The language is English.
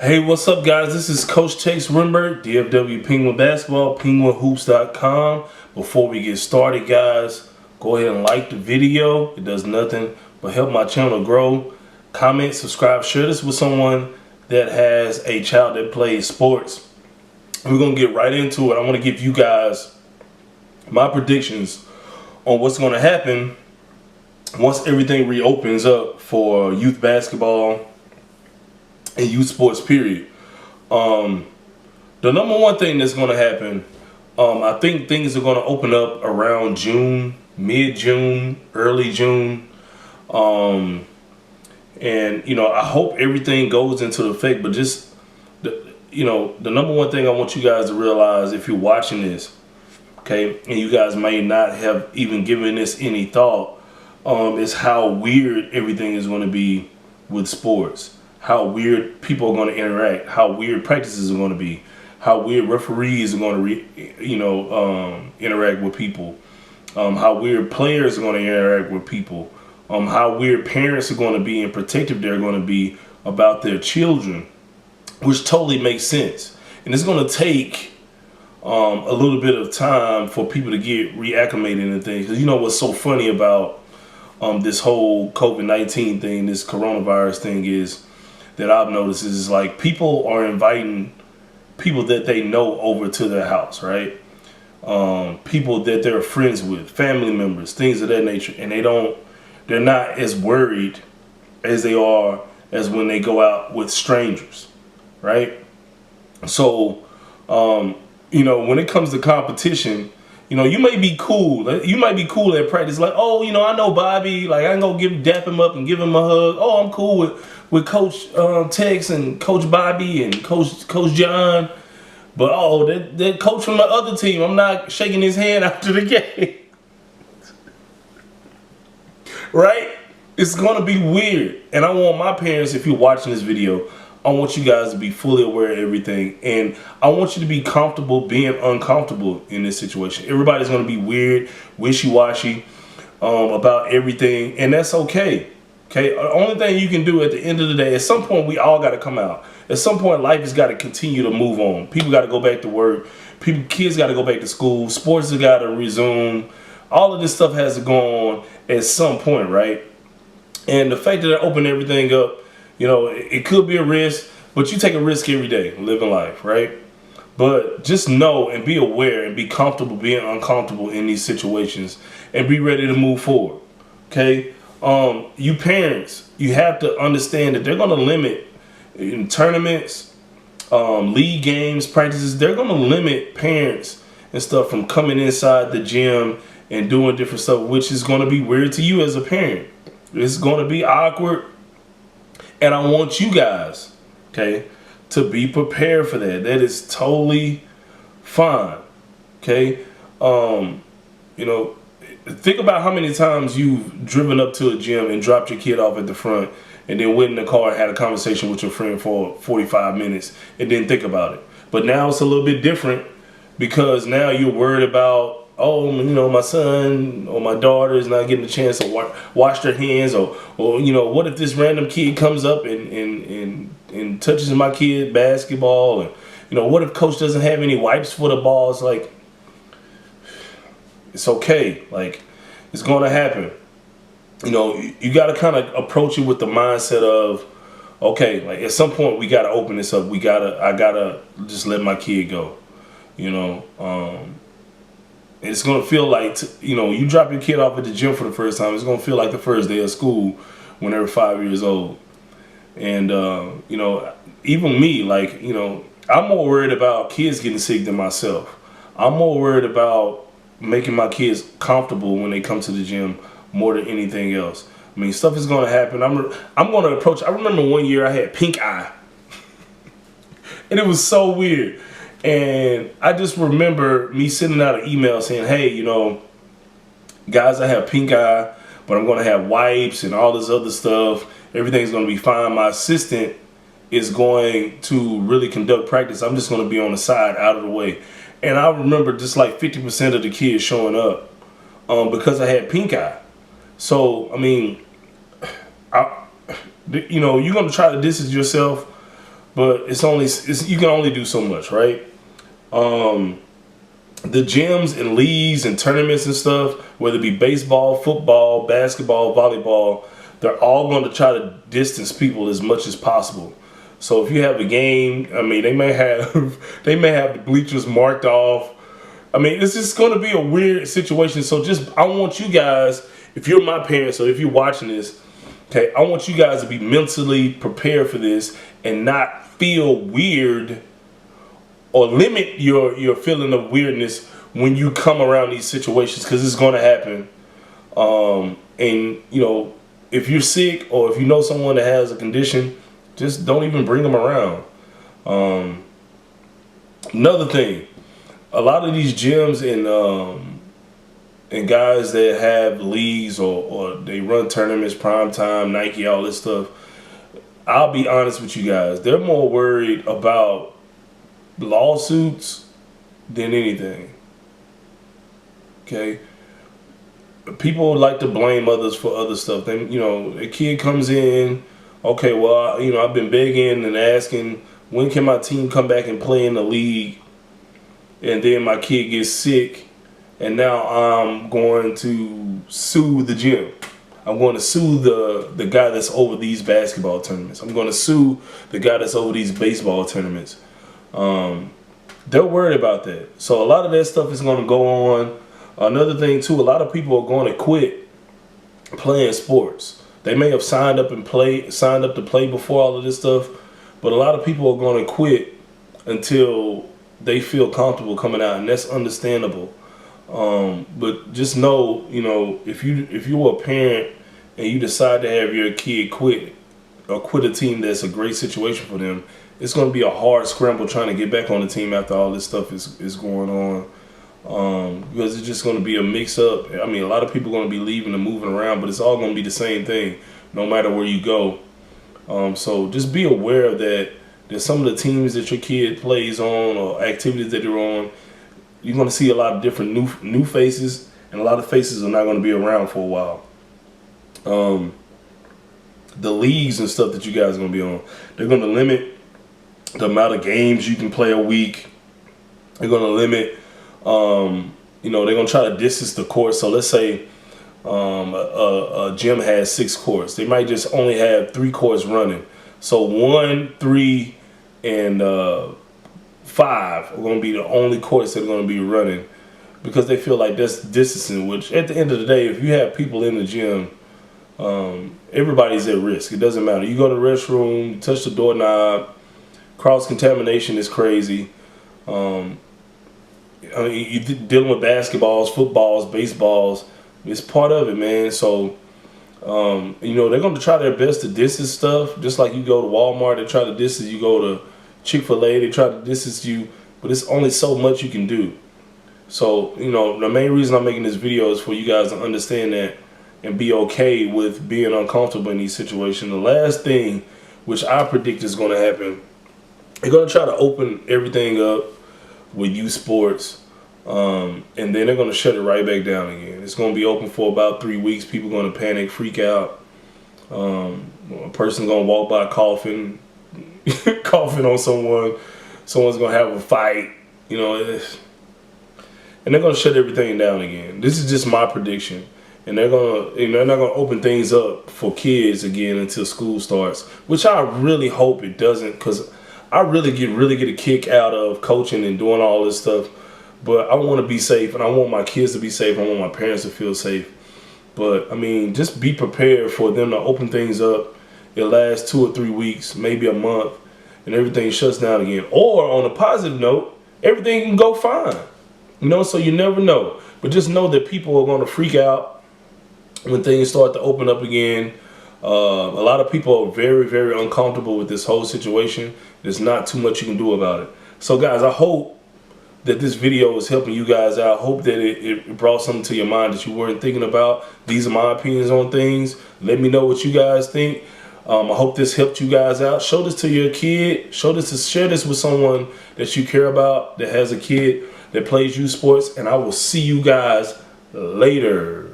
Hey, what's up, guys? This is Coach Chase Rimberg, DFW Penguin Basketball, Penguinhoops.com. Before we get started, guys, go ahead and like the video. It does nothing but help my channel grow. Comment, subscribe, share this with someone that has a child that plays sports. We're going to get right into it. I want to give you guys my predictions on what's going to happen once everything reopens up for youth basketball and youth sports, period. The number one thing that's going to happen, I think things are going to open up around June, mid-June, early June. And, I hope everything goes into effect, but just, the number one thing I want you guys to realize if you're watching this, okay, and you guys may not have even given this any thought, is how weird everything is going to be with sports. How weird people are going to interact, how weird practices are going to be, how weird referees are going to interact with people, how weird players are going to interact with people, how weird parents are going to be and protective they're going to be about their children, which totally makes sense. And it's going to take a little bit of time for people to get reacclimated and things. Because you know what's so funny about this whole COVID-19 thing, this coronavirus thing is, that I've noticed is like people are inviting people that they know over to their house, right? People that they're friends with, family members, things of that nature, and they're not as worried as they are as when they go out with strangers, right? So, when it comes to competition, you may be cool. You might be cool at practice, like, oh, I know Bobby. Like, I ain't gonna dap him up and give him a hug. Oh, I'm cool with Coach Tex and Coach Bobby and Coach John. But that coach from the other team, I'm not shaking his hand after the game. Right? It's gonna be weird. And I want my parents, if you're watching this video, I want you guys to be fully aware of everything. And I want you to be comfortable being uncomfortable in this situation. Everybody's going to be weird, wishy-washy about everything. And that's okay. Okay? The only thing you can do at the end of the day, at some point, we all got to come out. At some point, life has got to continue to move on. People got to go back to work. Kids got to go back to school. Sports has got to resume. All of this stuff has to go on at some point, right? And the fact that they open everything up, it could be a risk, but you take a risk every day living life, right? But just know and be aware and be comfortable being uncomfortable in these situations and be ready to move forward, okay? You parents, you have to understand that they're going to limit in tournaments, league games, practices, they're going to limit parents and stuff from coming inside the gym and doing different stuff, which is going to be weird to you as a parent. It's going to be awkward. And I want you guys, okay, to be prepared for that. That is totally fine, okay? Think about how many times you've driven up to a gym and dropped your kid off at the front and then went in the car and had a conversation with your friend for 45 minutes and didn't think about it. But now it's a little bit different because now you're worried about, my son or my daughter is not getting a chance to wash their hands, or what if this random kid comes up and touches my kid basketball, and what if coach doesn't have any wipes for the ball? It's like, it's okay, like, it's going to happen. You got to kind of approach it with the mindset of, okay, like at some point we got to open this up. I gotta just let my kid go, It's going to feel like, you drop your kid off at the gym for the first time, it's going to feel like the first day of school when they're 5 years old. And, even me, like, I'm more worried about kids getting sick than myself. I'm more worried about making my kids comfortable when they come to the gym more than anything else. I mean, stuff is going to happen. I'm going to approach. I remember one year I had pink eye. And it was so weird. And I just remember me sending out an email saying, hey, guys, I have pink eye, but I'm going to have wipes and all this other stuff. Everything's going to be fine. My assistant is going to really conduct practice. I'm just going to be on the side, out of the way. And I remember just like 50% of the kids showing up because I had pink eye. So, I mean, you're going to try to distance yourself but you can only do so much, right? The gyms and leagues and tournaments and stuff, whether it be baseball, football, basketball, volleyball, they're all going to try to distance people as much as possible. So if you have a game, I mean, they may have the bleachers marked off. I mean, it's just going to be a weird situation. So I want you guys, if you're my parents or if you're watching this, okay, I want you guys to be mentally prepared for this and not feel weird or limit your feeling of weirdness when you come around these situations, because it's going to happen. And you know, if you're sick or if you know someone that has a condition, just don't even bring them around. Another thing, a lot of these gyms and guys that have leagues or they run tournaments, prime time, Nike, all this stuff, I'll be honest with you guys, they're more worried about lawsuits than anything. Okay, people like to blame others for other stuff. Then, you know, a kid comes in, okay, well, you know, I've been begging and asking, when can my team come back and play in the league? And then my kid gets sick, and now I'm going to sue the gym. I'm going to sue the guy that's over these basketball tournaments. I'm going to sue the guy that's over these baseball tournaments. They're worried about that. So a lot of that stuff is going to go on. Another thing too, a lot of people are going to quit playing sports. They may have signed up to play before all of this stuff, but a lot of people are going to quit until they feel comfortable coming out, and that's understandable. But just know, you know, if you're a parent and you decide to have your kid quit a team that's a great situation for them, it's going to be a hard scramble trying to get back on the team after all this stuff is going on. Because it's just going to be a mix-up. I mean, a lot of people are going to be leaving and moving around, but it's all going to be the same thing no matter where you go. So just be aware of that. There's some of the teams that your kid plays on or activities that they're on, you're going to see a lot of different new faces, and a lot of faces are not going to be around for a while. The leagues and stuff that you guys are going to be on, they're going to limit the amount of games you can play a week. They're going to limit, you know, they're going to try to distance the court. So let's say a gym has 6 courts. They might just only have 3 courts running. So 1, 3, and 5 are going to be the only courts that are going to be running, because they feel like that's distancing, which at the end of the day, if you have people in the gym, everybody's at risk. It doesn't matter. You go to the restroom, you touch the doorknob, cross-contamination is crazy. I mean, you're dealing with basketballs, footballs, baseballs. It's part of it, man. So, you know, they're going to try their best to distance stuff. Just like you go to Walmart, they try to distance. You go to Chick-fil-A, they try to distance you. But it's only so much you can do. So, you know, the main reason I'm making this video is for you guys to understand that and be okay with being uncomfortable in these situations. The last thing, which I predict is going to happen, they're going to try to open everything up with youth sports, and then they're going to shut it right back down again. It's going to be open for about 3 weeks. People are going to panic, freak out. A person's going to walk by coughing, coughing on someone. Someone's going to have a fight, you know, and they're going to shut everything down again. This is just my prediction. And they're going to, you know, they're not going to open things up for kids again until school starts, which I really hope it doesn't, because I really get a kick out of coaching and doing all this stuff. But I want to be safe, and I want my kids to be safe. I want my parents to feel safe. But, I mean, just be prepared for them to open things up. It lasts 2 or 3 weeks, maybe a month, and everything shuts down again. Or, on a positive note, everything can go fine. You know, so you never know. But just know that people are going to freak out when things start to open up again. A lot of people are very, very uncomfortable with this whole situation. There's not too much you can do about it. So, guys, I hope that this video is helping you guys out. I hope that it brought something to your mind that you weren't thinking about. These are my opinions on things. Let me know what you guys think. I hope this helped you guys out. Show this to your kid. Share this with someone that you care about that has a kid that plays youth sports. And I will see you guys later.